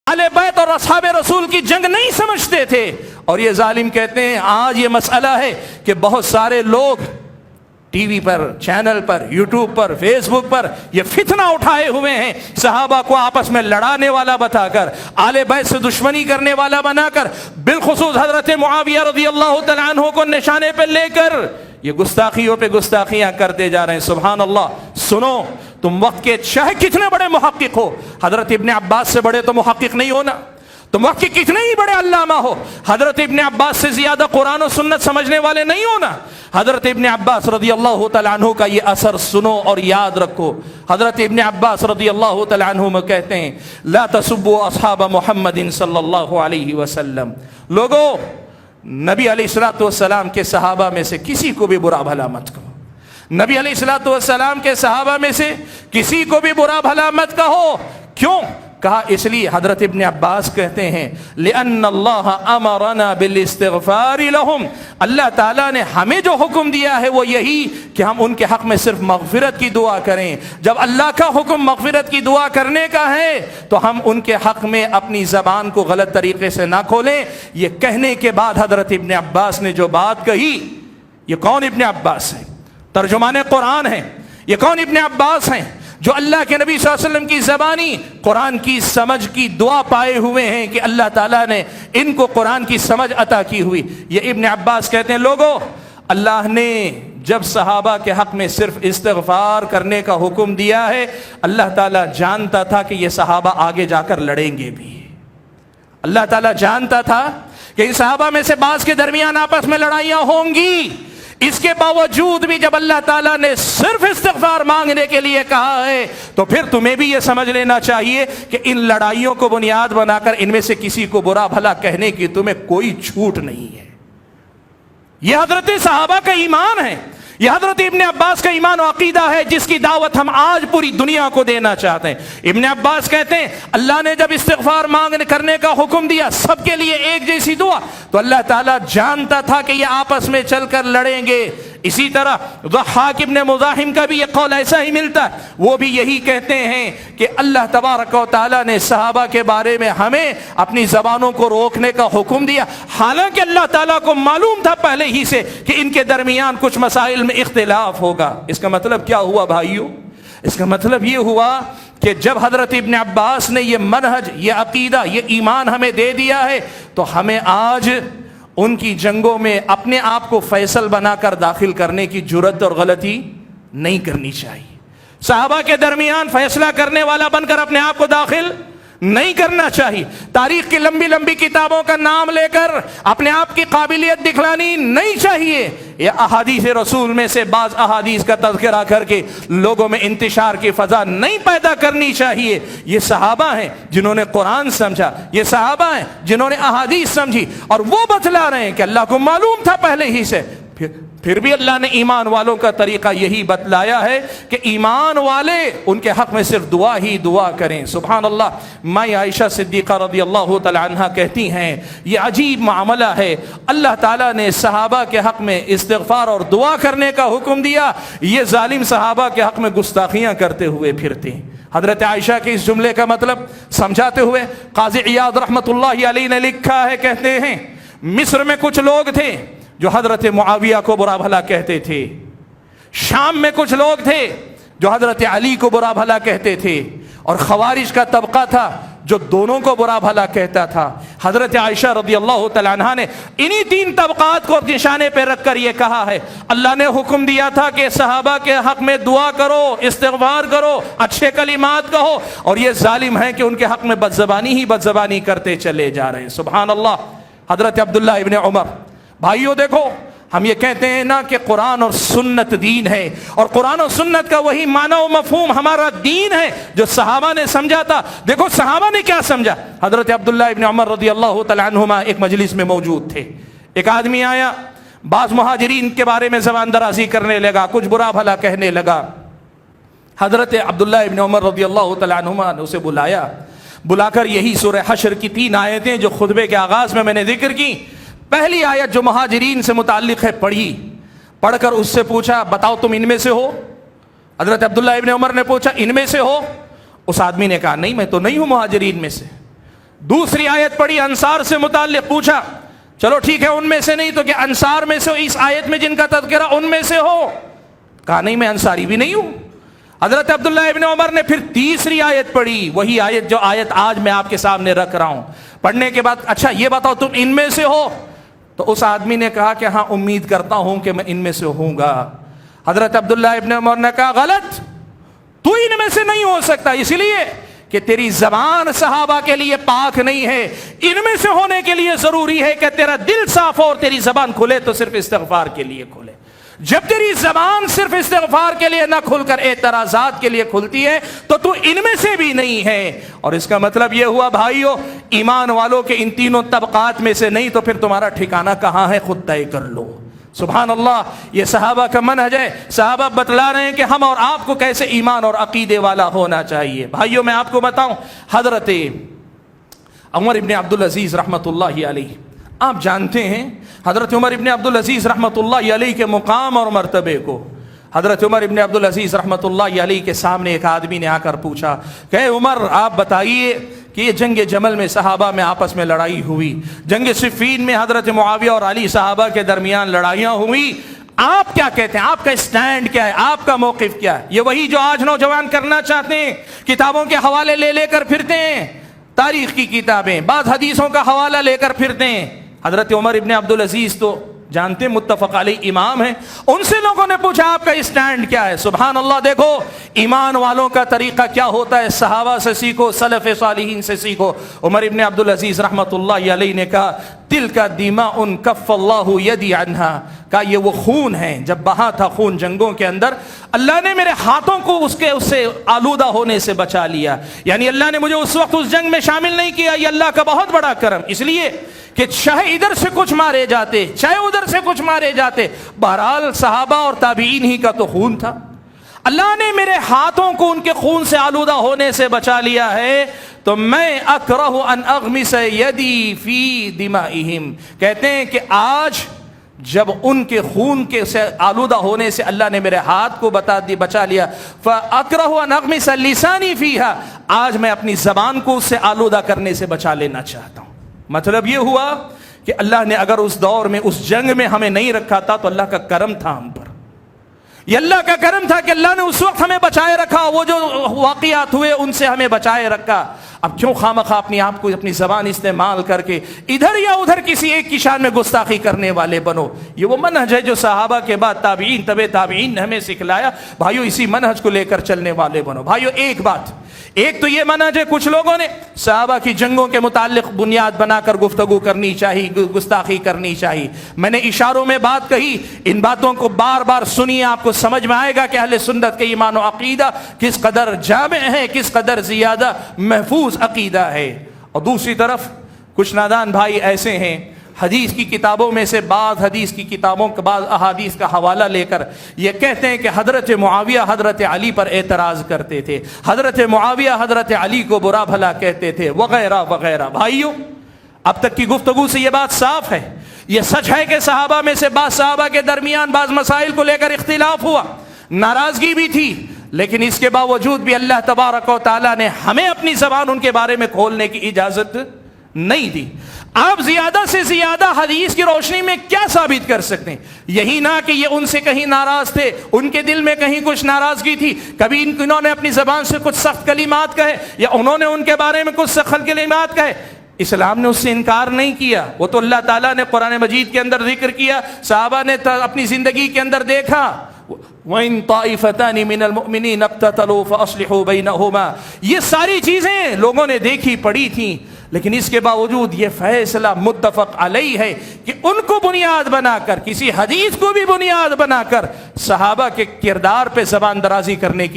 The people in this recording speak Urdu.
اہل بیت اور اصحاب رسول کی جنگ نہیں سمجھتے تھے. اور یہ ظالم کہتے ہیں آج یہ مسئلہ ہے کہ بہت سارے لوگ ٹی وی پر، چینل پر، یوٹیوب پر، فیس بک پر یہ فتنہ اٹھائے ہوئے ہیں، صحابہ کو آپس میں لڑانے والا بتا کر، آل بیت سے دشمنی کرنے والا بنا کر، بالخصوص حضرت معاویہ رضی اللہ تعالیٰ عنہ کو نشانے پہ لے کر یہ گستاخیوں پہ گستاخیاں کرتے جا رہے ہیں. سبحان اللہ. سنو، تم وقت کے چاہے کتنے بڑے محقق ہو، حضرت ابن عباس سے بڑے تو محقق نہیں ہونا. تم وقت کے کتنے ہی بڑے علامہ ہو، حضرت ابن عباس سے زیادہ قرآن و سنت سمجھنے والے نہیں ہونا. حضرت ابن عباس رضی اللہ تعالیٰ عنہ کا یہ اثر سنو اور یاد رکھو. حضرت ابن عباس رضی اللہ تعالیٰ عنہ میں کہتے ہیں لا تسبوا اصحاب محمد صلی اللہ علیہ وسلم. لوگوں، نبی علیہ الصلوۃ والسلام کے صحابہ میں سے کسی کو بھی برا بھلا مت کہو. نبی علیہ الصلوۃ والسلام کے صحابہ میں سے کسی کو بھی برا بھلا مت کہو. کیوں کہا؟ اس لیے حضرت ابن عباس کہتے ہیں لأن اللہ امرنا بالاستغفار لهم، اللہ تعالیٰ نے ہمیں جو حکم دیا ہے وہ یہی کہ ہم ان کے حق میں صرف مغفرت کی دعا کریں. جب اللہ کا حکم مغفرت کی دعا کرنے کا ہے تو ہم ان کے حق میں اپنی زبان کو غلط طریقے سے نہ کھولیں. یہ کہنے کے بعد حضرت ابن عباس نے جو بات کہی، یہ کون ابن عباس ہیں؟ ترجمان قرآن ہیں. یہ کون ابن عباس ہیں جو اللہ کے نبی صلی اللہ علیہ وسلم کی زبانی قرآن کی سمجھ کی دعا پائے ہوئے ہیں کہ اللہ تعالیٰ نے ان کو قرآن کی سمجھ عطا کی ہوئی. یہ ابن عباس کہتے ہیں لوگوں، اللہ نے جب صحابہ کے حق میں صرف استغفار کرنے کا حکم دیا ہے، اللہ تعالیٰ جانتا تھا کہ یہ صحابہ آگے جا کر لڑیں گے بھی. اللہ تعالیٰ جانتا تھا کہ ان صحابہ میں سے بعض کے درمیان آپس میں لڑائیاں ہوں گی. اس کے باوجود بھی جب اللہ تعالیٰ نے صرف استغفار مانگنے کے لیے کہا ہے تو پھر تمہیں بھی یہ سمجھ لینا چاہیے کہ ان لڑائیوں کو بنیاد بنا کر ان میں سے کسی کو برا بھلا کہنے کی تمہیں کوئی چھوٹ نہیں ہے. یہ حضرت صحابہ کا ایمان ہے، یہ حضرت ابن عباس کا ایمان و عقیدہ ہے جس کی دعوت ہم آج پوری دنیا کو دینا چاہتے ہیں. ابن عباس کہتے ہیں اللہ نے جب استغفار مانگنے کرنے کا حکم دیا سب کے لیے ایک جیسی دعا، تو اللہ تعالیٰ جانتا تھا کہ یہ آپس میں چل کر لڑیں گے. اسی طرح ضحاک ابن مزاحم کا بھی یہ قول ایسا ہی ملتا ہے. وہ بھی یہی کہتے ہیں کہ اللہ تبارک و تعالیٰ نے صحابہ کے بارے میں ہمیں اپنی زبانوں کو روکنے کا حکم دیا، حالانکہ اللہ تعالیٰ کو معلوم تھا پہلے ہی سے کہ ان کے درمیان کچھ مسائل میں اختلاف ہوگا. اس کا مطلب کیا ہوا بھائیو؟ اس کا مطلب یہ ہوا کہ جب حضرت ابن عباس نے یہ منہج، یہ عقیدہ، یہ ایمان ہمیں دے دیا ہے تو ہمیں آج ان کی جنگوں میں اپنے آپ کو فیصل بنا کر داخل کرنے کی جرات اور غلطی نہیں کرنی چاہیے. صحابہ کے درمیان فیصلہ کرنے والا بن کر اپنے آپ کو داخل نہیں کرنا چاہیے. تاریخ کی لمبی لمبی کتابوں کا نام لے کر اپنے آپ کی قابلیت دکھلانی نہیں چاہیے. یہ احادیث رسول میں سے بعض احادیث کا تذکرہ کر کے لوگوں میں انتشار کی فضا نہیں پیدا کرنی چاہیے. یہ صحابہ ہیں جنہوں نے قرآن سمجھا، یہ صحابہ ہیں جنہوں نے احادیث سمجھی، اور وہ بتلا رہے ہیں کہ اللہ کو معلوم تھا پہلے ہی سے. پھر بھی اللہ نے ایمان والوں کا طریقہ یہی بتلایا ہے کہ ایمان والے ان کے حق میں صرف دعا ہی دعا کریں. سبحان اللہ. ماں عائشہ صدیقہ رضی اللہ تعالی عنہا کہتی ہیں یہ عجیب معاملہ ہے، اللہ تعالیٰ نے صحابہ کے حق میں استغفار اور دعا کرنے کا حکم دیا، یہ ظالم صحابہ کے حق میں گستاخیاں کرتے ہوئے پھرتے ہیں. حضرت عائشہ کے اس جملے کا مطلب سمجھاتے ہوئے قاضی عیاض رحمۃ اللہ علیہ نے لکھا ہے، کہتے ہیں مصر میں کچھ لوگ تھے جو حضرت معاویہ کو برا بھلا کہتے تھے، شام میں کچھ لوگ تھے جو حضرت علی کو برا بھلا کہتے تھے، اور خوارج کا طبقہ تھا جو دونوں کو برا بھلا کہتا تھا. حضرت عائشہ رضی اللہ تعالیٰ عنہا نے انہی تین طبقات کو نشانے پہ رکھ کر یہ کہا ہے اللہ نے حکم دیا تھا کہ صحابہ کے حق میں دعا کرو، استغفار کرو، اچھے کلمات کہو، اور یہ ظالم ہیں کہ ان کے حق میں بدزبانی ہی بدزبانی کرتے چلے جا رہے ہیں. سبحان اللہ. حضرت عبداللہ ابن عمر. بھائیو دیکھو، ہم یہ کہتے ہیں نا کہ قرآن اور سنت دین ہے، اور قرآن اور سنت کا وہی معنی و مفہوم ہمارا دین ہے جو صحابہ نے سمجھا تھا. دیکھو صحابہ نے کیا سمجھا. حضرت عبداللہ ابن عمر رضی اللہ تعالیٰ عنہما ایک مجلس میں موجود تھے. ایک آدمی آیا، بعض مہاجرین کے بارے میں زبان درازی کرنے لگا، کچھ برا بھلا کہنے لگا. حضرت عبداللہ ابن عمر رضی اللہ تعالیٰ عنہما نے اسے بلا کر یہی سورہ حشر کی 3 آیتیں جو خطبے کے آغاز میں نے ذکر کی، پہلی آیت جو مہاجرین سے متعلق ہے پڑھ کر اس سے پوچھا بتاؤ تم ان میں سے ہو؟ حضرت عبداللہ ابن عمر نے پوچھا ان میں سے ہو؟ اس آدمی نے کہا نہیں میں تو نہیں ہوں مہاجرین میں سے. دوسری آیت پڑھی انصار سے متعلق، پوچھا چلو ٹھیک ہے ان میں سے نہیں تو کیا انصار میں سے اس آیت میں جن کا تذکرہ ان میں سے ہو؟ کہا نہیں میں انصاری بھی نہیں ہوں۔ حضرت عبداللہ ابن عمر نے پھر تیسری آیت پڑھی، وہی آیت جو آیت آج میں آپ کے سامنے رکھ رہا ہوں۔ پڑھنے کے بعد اچھا یہ بتاؤ تم ان میں سے ہو؟ تو اس آدمی نے کہا کہ ہاں امید کرتا ہوں کہ میں ان میں سے ہوں گا۔ حضرت عبداللہ ابن عمر نے کہا غلط، تو ان میں سے نہیں ہو سکتا، اس لیے کہ تیری زبان صحابہ کے لیے پاک نہیں ہے۔ ان میں سے ہونے کے لیے ضروری ہے کہ تیرا دل صاف ہو اور تیری زبان کھلے تو صرف استغفار کے لیے کھلے۔ جب تیری زبان صرف استغفار کے لیے نہ کھل کر اعتراضات کے لیے کھلتی ہے تو ان میں سے بھی نہیں ہے۔ اور اس کا مطلب یہ ہوا بھائیو، ایمان والوں کے ان تینوں طبقات میں سے نہیں تو پھر تمہارا ٹھکانہ کہاں ہے خود طے کر لو۔ سبحان اللہ، یہ صحابہ کا منہج ہے۔ صحابہ بتلا رہے ہیں کہ ہم اور آپ کو کیسے ایمان اور عقیدے والا ہونا چاہیے۔ بھائیو میں آپ کو بتاؤں، حضرت عمر ابن عبدالعزیز رحمۃ اللہ علیہ، آپ جانتے ہیں حضرت عمر ابن عبدالعزیز رحمۃ اللہ علیہ کے مقام اور مرتبے کو۔ حضرت عمر ابن عبدالعزیز رحمۃ اللہ علیہ کے سامنے ایک آدمی نے آ کر پوچھا کہ عمر آپ بتائیے کہ یہ جنگ جمل میں صحابہ میں آپس میں لڑائی ہوئی، جنگ صفین میں حضرت معاویہ اور علی صحابہ کے درمیان لڑائیاں ہوئی، آپ کیا کہتے ہیں؟ آپ کا اسٹینڈ کیا ہے؟ آپ کا موقف کیا ہے؟ یہ وہی جو آج نوجوان کرنا چاہتے ہیں، کتابوں کے حوالے لے کر پھرتے ہیں، تاریخ کی کتابیں، بعض حدیثوں کا حوالہ لے کر پھرتے ہیں۔ حضرت عمر ابن عبدالعزیز تو جانتے متفق علیہ امام ہیں، ان سے لوگوں نے پوچھا آپ کا اسٹینڈ کیا ہے؟ سبحان اللہ، دیکھو ایمان والوں کا طریقہ کیا ہوتا ہے، صحابہ سے سیکھو، سلف صالحین سے سیکھو۔ عمر ابن عبدالعزیز رحمۃ اللہ علیہ نے کہا تل کا دیما ان کف اللہ یدی عنہا، کہا یہ وہ خون ہے، جب بہا تھا خون جنگوں کے اندر، اللہ نے میرے ہاتھوں کو اس سے آلودہ ہونے سے بچا لیا، یعنی اللہ نے مجھے اس وقت اس جنگ میں شامل نہیں کیا، یہ اللہ کا بہت بڑا کرم، اس لیے کہ چاہے ادھر سے کچھ مارے جاتے چاہے ادھر سے کچھ مارے جاتے، بہرحال صحابہ اور تابعین ہی کا تو خون تھا، اللہ نے میرے ہاتھوں کو ان کے خون سے آلودہ ہونے سے بچا لیا ہے، تو میں اکرہ ان اغمس یدی فی دمائہم، کہتے ہیں کہ آج جب ان کے خون کے سے آلودہ ہونے سے اللہ نے میرے ہاتھ کو بچا لیا، فاکرہ ان اغمس لسانی فیہا، آج میں اپنی زبان کو اس سے آلودہ کرنے سے بچا لینا چاہتا ہوں۔ مطلب یہ ہوا کہ اللہ نے اگر اس دور میں اس جنگ میں ہمیں نہیں رکھا تھا تو اللہ کا کرم تھا ہم پر، یہ اللہ کا کرم تھا کہ اللہ نے اس وقت ہمیں بچائے رکھا، وہ جو واقعات ہوئے ان سے ہمیں بچائے رکھا۔ اب کیوں خواہ اپنی آپ کو اپنی زبان استعمال کر کے ادھر یا ادھر کسی ایک کی شان میں گستاخی کرنے والے بنو؟ یہ وہ منہج ہے جو صحابہ کے بعد تابعین تبع تابعین نے ہمیں سکھلایا۔ بھائیو اسی منہج کو لے کر چلنے والے بنو۔ بھائیو ایک بات، ایک تو یہ منہج ہے کچھ لوگوں نے صحابہ کی جنگوں کے متعلق بنیاد بنا کر گفتگو کرنی چاہیے، گستاخی کرنی چاہیے۔ میں نے اشاروں میں بات کہی، ان باتوں کو بار بار سنیے، آپ کو سمجھ میں آئے گا کہ اہل سنت کے ایمان و عقیدہ کس قدر جامع ہے، کس قدر زیادہ محفوظ عقیدہ ہے۔ اور دوسری طرف کچھ نادان بھائی ایسے ہیں، حدیث کی کتابوں میں سے بعض حدیث کی کتابوں کے بعض احادیث کا حوالہ لے کر یہ کہتے ہیں کہ حضرت معاویہ حضرت علی پر اعتراض کرتے تھے، حضرت معاویہ حضرت علی کو برا بھلا کہتے تھے، وغیرہ وغیرہ۔ بھائیو اب تک کی گفتگو سے یہ بات صاف ہے، یہ سچ ہے کہ صحابہ میں سے بعض صحابہ کے درمیان بعض مسائل کو لے کر اختلاف ہوا، ناراضگی بھی تھی، لیکن اس کے باوجود بھی اللہ تبارک و تعالیٰ نے ہمیں اپنی زبان ان کے بارے میں کھولنے کی اجازت نہیں دی۔ آپ زیادہ سے زیادہ حدیث کی روشنی میں کیا ثابت کر سکتے ہیں؟ یہی نہ کہ یہ ان سے کہیں ناراض تھے، ان کے دل میں کہیں کچھ ناراضگی تھی، کبھی انہوں نے اپنی زبان سے کچھ سخت کلمات کہے یا انہوں نے ان کے بارے میں کچھ سخت کلمات کہے، اسلام نے اس سے انکار نہیں کیا، وہ تو اللہ تعالیٰ نے قرآن مجید کے اندر ذکر کیا، صحابہ نے اپنی زندگی کے اندر دیکھا، وَإِن طَائِفَتَانِ مِنَ الْمُؤْمِنِينَ اقْتَتَلُوا فَأَصْلِحُوا بَيْنَهُمَا، یہ ساری چیزیں لوگوں نے دیکھی پڑھی تھیں، لیکن اس کے باوجود یہ فیصلہ متفق علیہ ہے کہ ان کو بنیاد بنا کر، کسی حدیث کو بھی بنیاد بنا کر صحابہ کے کردار پہ زبان درازی کرنے کی